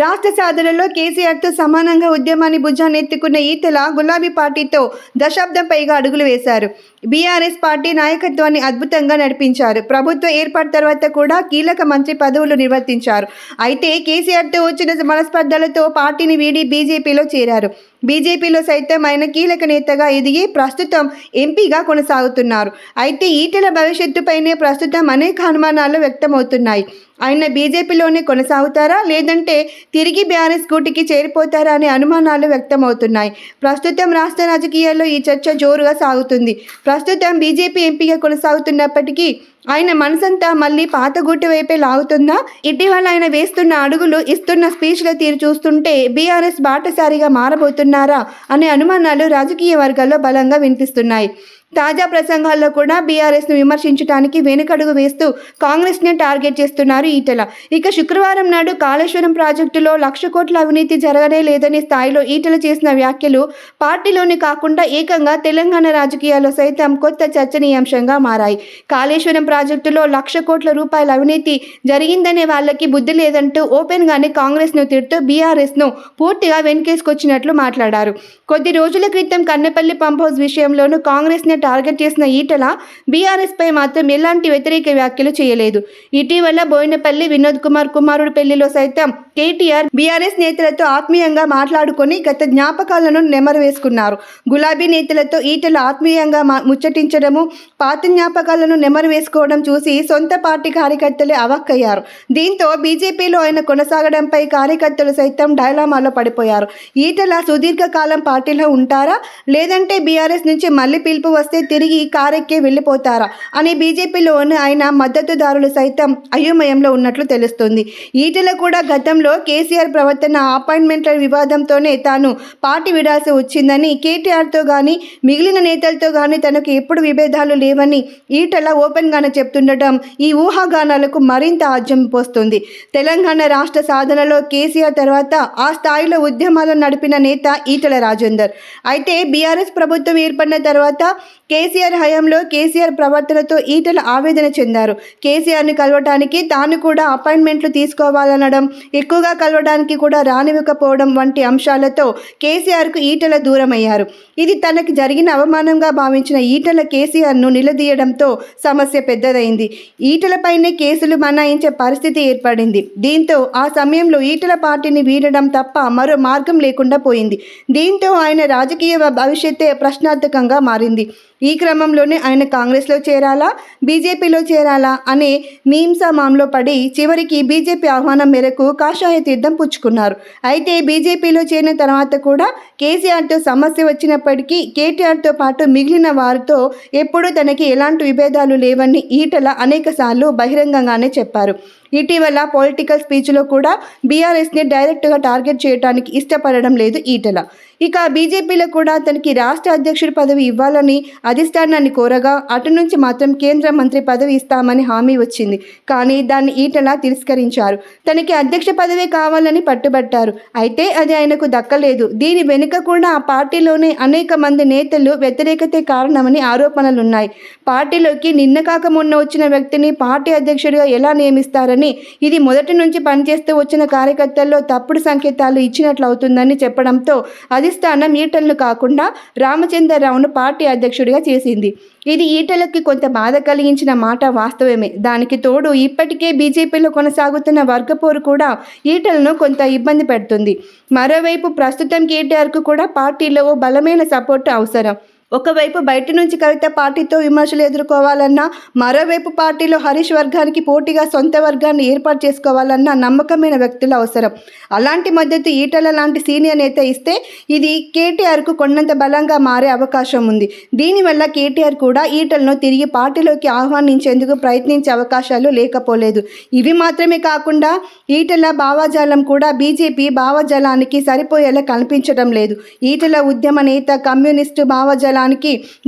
రాష్ట్ర సాధనలో కేసీఆర్తో సమానంగా ఉద్యమాన్ని భుజాన్ని ఎత్తుకున్న ఈటెల గులాబీ పార్టీతో దశాబ్దం పైగా అడుగులు వేశారు. బీఆర్ఎస్ పార్టీ నాయకత్వాన్ని అద్భుతంగా నడిపించారు. ప్రభుత్వ ఏర్పాటు తర్వాత కూడా కీలక మంత్రి పదవులు నిర్వర్తించారు. అయితే కేసీఆర్తో వచ్చిన మనస్పర్ధలతో పార్టీని వీడి బీజేపీలో చేరారు. బీజేపీలో సైతం ఆయన కీలక నేతగా ఎదిగి ప్రస్తుతం ఎంపీగా కొనసాగుతున్నారు. అయితే ఈటెల భవిష్యత్తుపైనే ప్రస్తుతం అనేక అనుమానాలు వ్యక్తమవుతున్నాయి. ఆయన బీజేపీలోనే కొనసాగుతారా, లేదంటే తిరిగి బీఆర్ఎస్ గూటికి చేరిపోతారా అనే అనుమానాలు వ్యక్తమవుతున్నాయి. ప్రస్తుతం రాష్ట్ర రాజకీయాల్లో ఈ చర్చ జోరుగా సాగుతుంది. ప్రస్తుతం బీజేపీ ఎంపీగా కొనసాగుతున్నప్పటికీ ఆయన మనసంతా మళ్ళీ పాతగూటి వైపే లాగుతుందా? ఇటీవల ఆయన వేస్తున్న అడుగులు, ఇస్తున్న స్పీచ్ల తీరు చూస్తుంటే బీఆర్ఎస్ బాటసారిగా మారబోతున్నారా అనే అనుమానాలు రాజకీయ వర్గాల్లో బలంగా వినిపిస్తున్నాయి. తాజా ప్రసంగాల్లో కూడా బీఆర్ఎస్ను విమర్శించడానికి వెనుకడుగు వేస్తూ కాంగ్రెస్నే టార్గెట్ చేస్తున్నారు ఈటెల. ఇక శుక్రవారం నాడు కాళేశ్వరం ప్రాజెక్టులో 1,00,000 కోట్ల అవినీతి జరగనే లేదని స్థాయిలో ఈటెల చేసిన వ్యాఖ్యలు పార్టీలోనే కాకుండా ఏకంగా తెలంగాణ రాజకీయాల్లో సైతం కొత్త చర్చనీయాంశంగా మారాయి. కాళేశ్వరం ప్రాజెక్టులో 1,00,000 కోట్ల రూపాయల అవినీతి జరిగిందనే వాళ్ళకి బుద్ధి లేదంటూ ఓపెన్గానే కాంగ్రెస్ను తిడుతూ బీఆర్ఎస్ను పూర్తిగా వెనుకేసుకొచ్చినట్లు మాట్లాడారు. కొద్ది రోజుల క్రితం కన్నెపల్లి పంప్ హౌస్ విషయంలోనూ కాంగ్రెస్నే టార్గెట్ చేసిన ఈటెల బీఆర్ఎస్ పై మాత్రం ఎలాంటి వ్యతిరేక వ్యాఖ్యలు చేయలేదు. ఇటీవల బోయినపల్లి వినోద్ కుమార్ కుమారుడు పెళ్లిలో సైతం కేటీఆర్ బీఆర్ఎస్ నేతలతో ఆత్మీయంగా మాట్లాడుకొని గత జ్ఞాపకాలను నెమరు వేసుకున్నారు. గులాబీ నేతలతో ఈటెల ఆత్మీయంగా ముచ్చటించడము, పాత జ్ఞాపకాలను నెమరు వేసుకోవడం చూసి సొంత పార్టీ కార్యకర్తలే అవాక్కయ్యారు. దీంతో బీజేపీలో ఆయన కొనసాగడంపై కార్యకర్తలు సైతం డైలామాలో పడిపోయారు. ఈటెల సుదీర్ఘకాలం పార్టీలో ఉంటారా, లేదంటే బీఆర్ఎస్ నుంచి మళ్ళీ పిలుపు వస్తే తిరిగి కారెక్కే వెళ్ళిపోతారా అని బీజేపీలోని ఆయన మద్దతుదారులు సైతం అయోమయంలో ఉన్నట్లు తెలుస్తుంది. ఈటెల కూడా గతంలో కేసీఆర్ ప్రవర్తన, అపాయింట్మెంట్ల వివాదంతోనే తాను పార్టీ విడాల్సి వచ్చిందని, కేటీఆర్తో కానీ మిగిలిన నేతలతో కానీ తనకు ఎప్పుడు విభేదాలు లేవని ఈటెల ఓపెన్గానే చెప్తుండటం ఈ ఊహాగానాలకు మరింత ఆజ్యం పోస్తుంది. తెలంగాణ రాష్ట్ర సాధనలో కేసీఆర్ తర్వాత ఆ స్థాయిలో ఉద్యమాలను నడిపిన నేత ఈటెల రాజేందర్. అయితే బీఆర్ఎస్ ప్రభుత్వం ఏర్పడిన తర్వాత కేసీఆర్ హయాంలో కేసీఆర్ ప్రవర్తనతో ఈటెల ఆవేదన చెందారు. కేసీఆర్ని కలవటానికి తాను కూడా అపాయింట్మెంట్లు తీసుకోవాలనడం, ఎక్కువగా కలవడానికి కూడా రానివ్వకపోవడం వంటి అంశాలతో కేసీఆర్కు ఈటెల దూరమయ్యారు. ఇది తనకు జరిగిన అవమానంగా భావించిన ఈటెల కేసీఆర్ను నిలదీయడంతో సమస్య పెద్దదైంది. ఈటెలపైనే కేసులు మనాయించే పరిస్థితి ఏర్పడింది. దీంతో ఆ సమయంలో ఈటెల పార్టీని వీడడం తప్ప మరో మార్గం లేకుండా పోయింది. దీంతో ఆయన రాజకీయ భవిష్యత్తే ప్రశ్నార్థకంగా మారింది. ఈ క్రమంలోనే ఆయన కాంగ్రెస్లో చేరాలా, బీజేపీలో చేరాలా అనే మీమ్సామాంలో పడి చివరికి బీజేపీ ఆహ్వానం మేరకు కాషాయ తీర్థం పుచ్చుకున్నారు. అయితే బీజేపీలో చేరిన తర్వాత కూడా కేసీఆర్తో సమస్య వచ్చినప్పటికీ కేటీఆర్తో పాటు మిగిలిన వారితో ఎప్పుడూ తనకి ఎలాంటి విభేదాలు లేవని ఈటెల అనేకసార్లు బహిరంగంగానే చెప్పారు. ఇటీవల పొలిటికల్ స్పీచ్లో కూడా బీఆర్ఎస్ని డైరెక్ట్గా టార్గెట్ చేయడానికి ఇష్టపడడం లేదు ఈటెల. ఇక బీజేపీలో కూడా తనకి రాష్ట్ర అధ్యక్షుడి పదవి ఇవ్వాలని అధిష్టానాన్ని కోరగా అటు నుంచి మాత్రం కేంద్ర మంత్రి పదవి ఇస్తామని హామీ వచ్చింది. కానీ దాన్ని ఈటెల తిరస్కరించారు. తనకి అధ్యక్ష పదవి కావాలని పట్టుబట్టారు. అయితే అది ఆయనకు దక్కలేదు. దీని వెనుక కూడా ఆ పార్టీలోనే అనేక మంది నేతలు వ్యతిరేకతే కారణమని ఆరోపణలున్నాయి. పార్టీలోకి నిన్న కాక మొన్న వచ్చిన వ్యక్తిని పార్టీ అధ్యక్షుడిగా ఎలా నియమిస్తారని, ఇది మొదటి నుంచి పనిచేస్తూ వచ్చిన కార్యకర్తల్లో తప్పుడు సంకేతాలు ఇచ్చినట్లు అవుతుందని చెప్పడంతో అధిష్టానం ఈటెలను కాకుండా రామచంద్రరావును పార్టీ అధ్యక్షుడిగా చేసింది. ఇది ఈటెలకి కొంత బాధ కలిగించిన మాట వాస్తవమే. దానికి తోడు ఇప్పటికే బీజేపీలో కొనసాగుతున్న వర్గపోరు కూడా ఈటెలను కొంత ఇబ్బంది పెడుతుంది. మరోవైపు ప్రస్తుతం కేటీఆర్కు కూడా పార్టీలో ఓ బలమైన సపోర్టు అవసరం. ఒకవైపు బయట నుంచి కవిత పార్టీతో విమర్శలు ఎదుర్కోవాలన్నా, మరోవైపు పార్టీలో హరీష్ వర్గానికి పోటీగా సొంత వర్గాన్ని ఏర్పాటు చేసుకోవాలన్నా నమ్మకమైన వ్యక్తులు అవసరం. అలాంటి మద్దతు ఈటెల లాంటి సీనియర్ నేత ఇస్తే ఇది కేటీఆర్కు కొన్నంత బలంగా మారే అవకాశం ఉంది. దీనివల్ల కేటీఆర్ కూడా ఈటెలను తిరిగి పార్టీలోకి ఆహ్వానించేందుకు ప్రయత్నించే అవకాశాలు లేకపోలేదు. ఇవి మాత్రమే కాకుండా ఈటెల భావజాలం కూడా బీజేపీ భావజాలానికి సరిపోయేలా కనిపించడం లేదు. ఈటెల ఉద్యమ నేత కమ్యూనిస్టు భావజాలం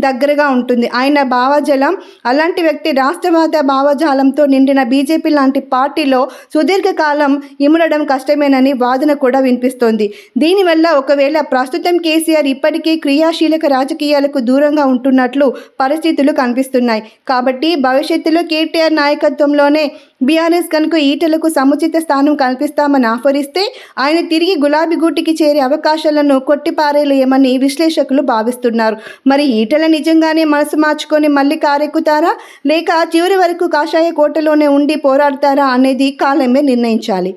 దగ్గరగా ఉంటుంది. ఆయన భావజాలం అలాంటి వ్యక్తి రాష్ట్రవాద భావజాలంతో నిండిన బీజేపీ లాంటి పార్టీలో సుదీర్ఘకాలం ఇమడడం కష్టమేనని వాదన కూడా వినిపిస్తోంది. దీనివల్ల ఒకవేళ ప్రస్తుతం కేసీఆర్ ఇప్పటికీ క్రియాశీలక రాజకీయాలకు దూరంగా ఉంటున్నట్లు పరిస్థితులు కనిపిస్తున్నాయి. కాబట్టి భవిష్యత్తులో కేటీఆర్ నాయకత్వంలోనే బీఆర్ఎస్ కనుక ఈటెలకు సముచిత స్థానం కల్పిస్తామని ఆఫరిస్తే ఆయన తిరిగి గులాబీ గూటికి చేరే అవకాశాలను కొట్టిపారేయలేమని విశ్లేషకులు భావిస్తున్నారు. మరి ఈటెల నిజంగానే మనసు మార్చుకొని మళ్ళీ కారెక్కుతారా, లేక చివరి వరకు కాషాయ కోటలోనే ఉండి పోరాడతారా అనేది కాలమే నిర్ణయించాలి.